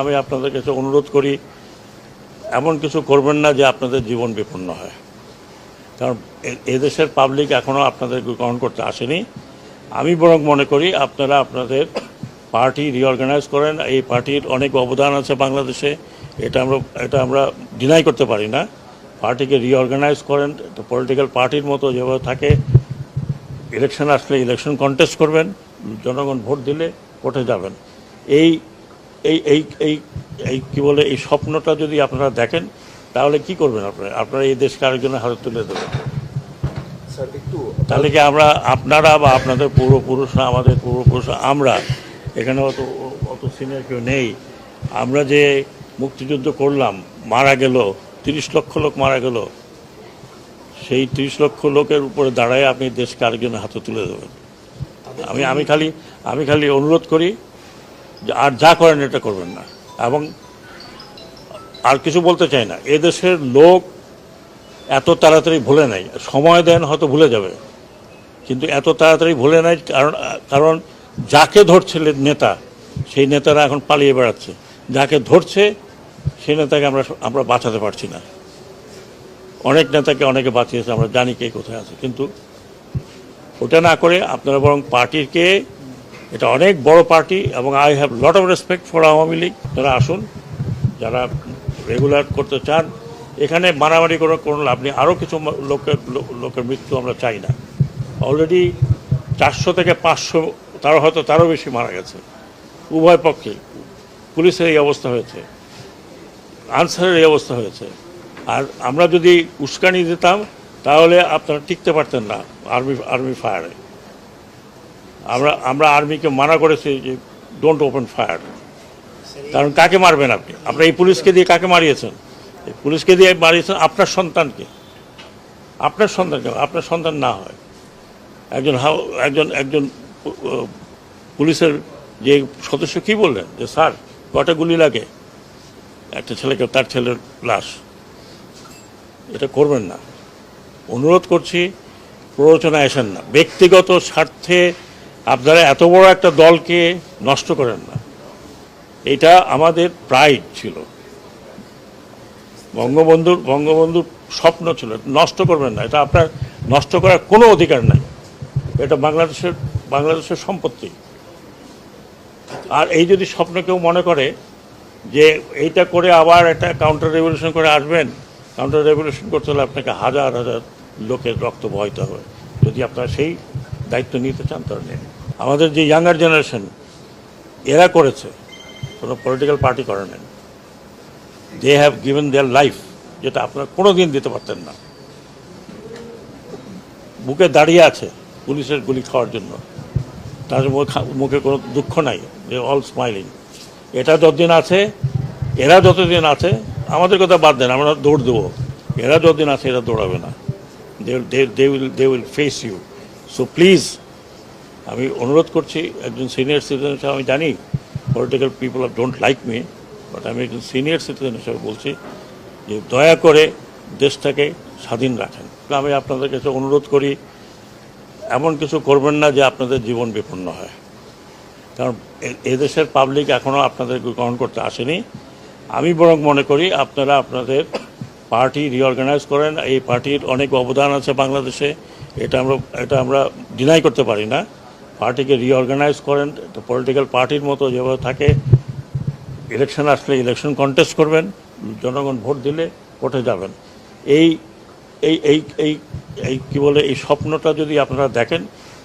আমি আপনাদের কাছে অনুরোধ করি, এমন কিছু করবেন না যে আপনাদের জীবন বিপন্ন হয়। কারণ এদেশের পাবলিক এখনও আপনাদের গ্রহণ করতে আসেনি। আমি বরং মনে করি আপনারা আপনাদের পার্টি রিঅর্গানাইজ করেন। এই পার্টির অনেক অবদান আছে বাংলাদেশে, এটা আমরা ডিনাই করতে পারি না। পার্টিকে রিঅর্গানাইজ করেন, পলিটিক্যাল পার্টির মতো যেভাবে থাকে। ইলেকশন আসলে ইলেকশন কন্টেস্ট করবেন, জনগণ ভোট দিলে ভোটে যাবেন। এই এই এই এই এই কী বলে, এই স্বপ্নটা যদি আপনারা দেখেন তাহলে কি করবেন? আপনারা এই দেশকে আরেকজনের হাতে তুলে দেবেন। তাহলে কি আপনারা বা আপনাদের পূর্বপুরুষরা, আমাদের পূর্বপুরুষরা, আমরা এখানে অত সিনিয়র কেউ নেই। আমরা যে মুক্তিযুদ্ধ করলাম, মারা গেল 30 লক্ষ লোক মারা গেল, সেই 30 লক্ষ লোকের উপরে দাঁড়ায় আপনি দেশকে আরেকজনের হাতে তুলে দেবেন। আমি খালি অনুরোধ করি যে আর যা করেন এটা করবেন না। এবং আর কিছু বলতে চাই না। এদেশের লোক এত তাড়াতাড়ি ভুলে নাই। সময় দেন, হয়তো ভুলে যাবে, কিন্তু এত তাড়াতাড়ি ভুলে নাই। কারণ যাকে ধরছে নেতা, সেই নেতারা এখন পালিয়ে বেড়াচ্ছে। যাকে ধরছে সেই নেতাকে আমরা বাঁচাতে পারছি না। অনেক নেতাকে অনেকে বাঁচিয়েছে, আমরা জানি কে কোথায় আছে। কিন্তু ওটা না করে আপনারা বরং পার্টিকে, এটা অনেক বড় পার্টি এবং I have lot of respect for Awami League. তারা আসুন, যারা রেগুলার করতে চান। এখানে মারামারি করে কোনো লাভ নেই। আরও কিছু লোকের মৃত্যু আমরা চাই না। অলরেডি 400 থেকে 500, তারও বেশি মারা গেছে উভয় পক্ষে। পুলিশের এই অবস্থা হয়েছে, আনসারের এই অবস্থা হয়েছে। আর আমরা যদি উস্কানি দিতাম তাহলে আপনারা টিকতে পারতেন না আর্মি ফায়ারে। আমরা আর্মিকে মানা করেছি যে ডোন্ট ওপেন ফায়ার। কারণ কাকে মারবেন আপনি? আপনার এই পুলিশকে দিয়ে কাকে মারিয়েছেন? এই পুলিশকে দিয়ে মারিয়েছেন আপনার সন্তানকে। আপনার সন্তান না হয় একজন পুলিশের যে সদস্য কি বললেন যে স্যার কটা গুলি লাগে একটা ছেলেকে, তার ছেলের লাশ। এটা করবেন না, অনুরোধ করছি। প্ররোচনায় আসেন না, ব্যক্তিগত স্বার্থে আপনারা এত বড় একটা দলকে নষ্ট করেন না। এটা আমাদের প্রাইড ছিল, বঙ্গবন্ধুর স্বপ্ন ছিল। নষ্ট করবেন না, এটা আপনার নষ্ট করার কোনো অধিকার নাই। এটা বাংলাদেশের সম্পত্তি। আর এই যদি স্বপ্ন কেউ মনে করে যে এইটা করে আবার একটা কাউন্টার রেভলিউশন করে আসবেন, কাউন্টার রেভলিউশন করতে হলে আপনাকে হাজার হাজার লোকের রক্ত বহাইতে হবে। যদি আপনারা সেই দায়িত্ব নিতে চান তাহলে নেন। আমাদের যে ইয়াঙ্গার জেনারেশন, এরা করেছে, কোনো পলিটিক্যাল পার্টি করে নেন। They have given their life, যেটা আপনারা কোনো দিন দিতে পারতেন না। বুকে দাঁড়িয়ে আছে পুলিশের গুলি খাওয়ার জন্য, তাদের মুখে কোনো দুঃখ নাই, দে অল স্মাইলিং। এটা যতদিন আছে, এরা যতদিন আছে, আমাদের কথা বাদ দেন, আমরা দৌড় দেবো। এরা যতদিন আছে এরা দৌড়াবে না। They will face you. So please, আমি অনুরোধ করছি, একজন সিনিয়র সিটিজেন হিসাবে, আমি জানি political people don't like me, but আমি একজন সিনিয়র সিটিজেন হিসাবে বলছি যে দয়া করে দেশটাকে স্বাধীন রাখেন। আমি আপনাদের কাছে অনুরোধ করি, এমন কিছু করবেন না যে আপনাদের জীবন বিপন্ন হয়। কারণ এদেশের পাবলিক এখনও আপনাদের গ্রহণ করতে আসেনি। আমি বরং মনে করি আপনারা আপনাদের পার্টি রিঅর্গানাইজ করেন। এই পার্টির অনেক অবদান আছে বাংলাদেশে, এটা আমরা ডিনাই করতে পারি না। পার্টিকে রিঅর্গানাইজ করেন, পলিটিক্যাল পার্টির মতো যেভাবে থাকে। ইলেকশন আসলে ইলেকশন কন্টেস্ট করবেন, জনগণ ভোট দিলে ভোটে যাবেন। এই এই এই এই এই কী বলে, এই স্বপ্নটা যদি আপনারা দেখেন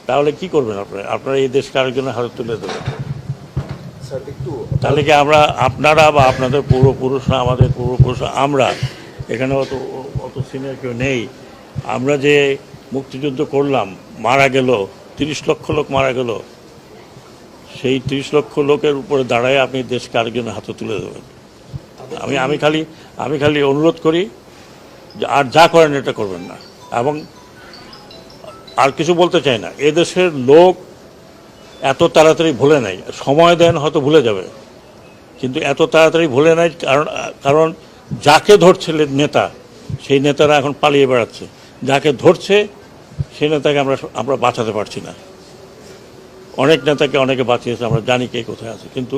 তাহলে কি করবেন? আপনারা এই দেশকে আরেকজনের হাতে তুলে দেবেন। তাহলে কি আপনারা বা আপনাদের পূর্বপুরুষরা, আমাদের পূর্বপুরুষরা, আমরা এখানে অত সিনিয়র কেউ নেই। আমরা যে মুক্তিযুদ্ধ করলাম, মারা গেল 30 লক্ষ লোক মারা গেল, সেই 30 লক্ষ লোকের উপরে দাঁড়ায় আপনি দেশকে আরেকজনের হাতে তুলে দেবেন। আমি খালি অনুরোধ করি যে আর যা করেন এটা করবেন না। এবং আর কিছু বলতে চাই না। এদেশের লোক এত তাড়াতাড়ি ভুলে নাই। সময় দেন, হয়তো ভুলে যাবে, কিন্তু এত তাড়াতাড়ি ভুলে নাই। কারণ যাকে ধরছে নেতা, সেই নেতারা এখন পালিয়ে বেড়াচ্ছে। যাকে ধরছে সেই নেতাকে আমরা বাঁচাতে পারছি না। অনেক নেতাকে অনেকে বাঁচিয়েছে, আমরা জানি কে কোথায় আছে। কিন্তু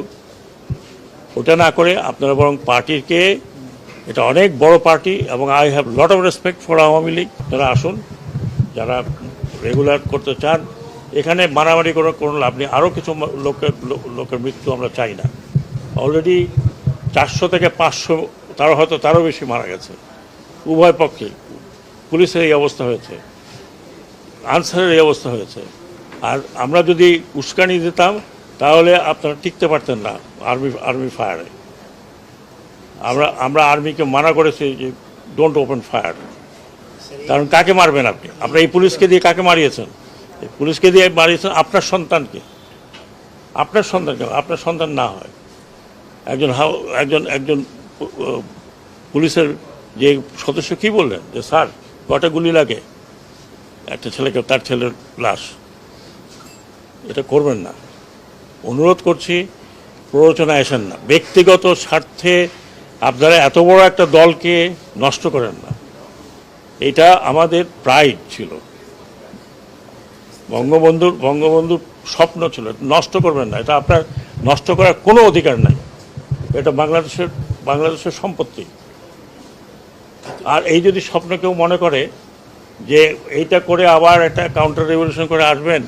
ওটা না করে আপনারা বরং পার্টিকে, এটা অনেক বড় পার্টি এবং I have lot of respect for Awami League. যারা আসুন, যারা রেগুলার করতে চান, এখানে মারামারি করে কোনো লাভ নেই। আরও কিছু লোকের মৃত্যু আমরা চাই না। অলরেডি 400 থেকে 500, তারও বেশি মারা গেছে উভয় পক্ষে। পুলিশের এই অবস্থা হয়েছে, আনসারের এই অবস্থা হয়েছে। আর আমরা যদি উস্কানি দিতাম তাহলে আপনারা টিকতে পারতেন না আর্মি ফায়ারে। আমরা আর্মিকে মানা করেছি যে ডোন্ট ওপেন ফায়ার। কারণ কাকে মারবেন আপনি? আপনার এই পুলিশকে দিয়ে কাকে মারিয়েছেন? এই পুলিশকে দিয়ে মারিয়েছেন আপনার সন্তানকে। আপনার সন্তান না হয় একজন পুলিশের যে সদস্য কি বললেন যে স্যার কটা গুলি লাগে একটা ছেলেকে, তার ছেলের লাশ। এটা করবেন না, অনুরোধ করছি। প্ররোচনায় আসেন না, ব্যক্তিগত স্বার্থে আপনারা এত বড় একটা দলকে নষ্ট করেন না। এটা আমাদের প্রাইড ছিল, বঙ্গবন্ধুর স্বপ্ন ছিল। নষ্ট করবেন না, এটা আপনার নষ্ট করার কোনো অধিকার নাই। এটা বাংলাদেশের সম্পত্তি। আর এই যদি স্বপ্ন কেউ মনে করে যে এইটা করে আবার একটা কাউন্টার রেভলিউশন করে আসবেন,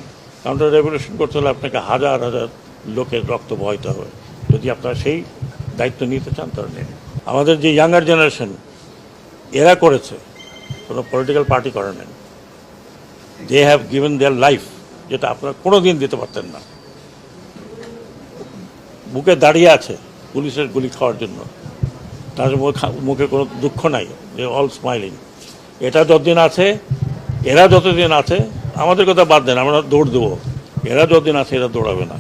কাউন্টার রেভলিউশন করতে হলে আপনাকে হাজার হাজার লোকের রক্ত বহাইতে হবে। যদি আপনারা সেই দায়িত্ব নিতে চান তাহলে নিন। আমাদের যে ইয়াঙ্গার জেনারেশন, এরা করেছে, কোনো পলিটিক্যাল পার্টি করে নেন। They have given their life, যেটা আপনারা কোনো দিন দিতে পারতেন না। বুকে দাঁড়িয়ে আছে পুলিশের গুলি খাওয়ার জন্য, তার মুখে কোনো দুঃখ নাই, যে অল স্মাইলিং। এটা যতদিন আছে, এরা যতদিন আছে, আমাদের কথা বাদ দেন, আমরা দৌড় দেবো। এরা যতদিন আছে এরা দৌড়াবে না।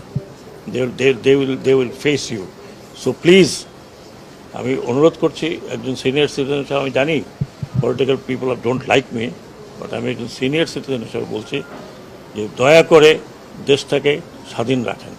They will face you. So please, আমি অনুরোধ করছি, একজন সিনিয়র সিটিজেন হিসাবে আমি জানি political people don't like me, but আমি একজন সিনিয়র সিটিজেন হিসাবে বলছি যে দয়া করে দেশটাকে স্বাধীন রাখেন।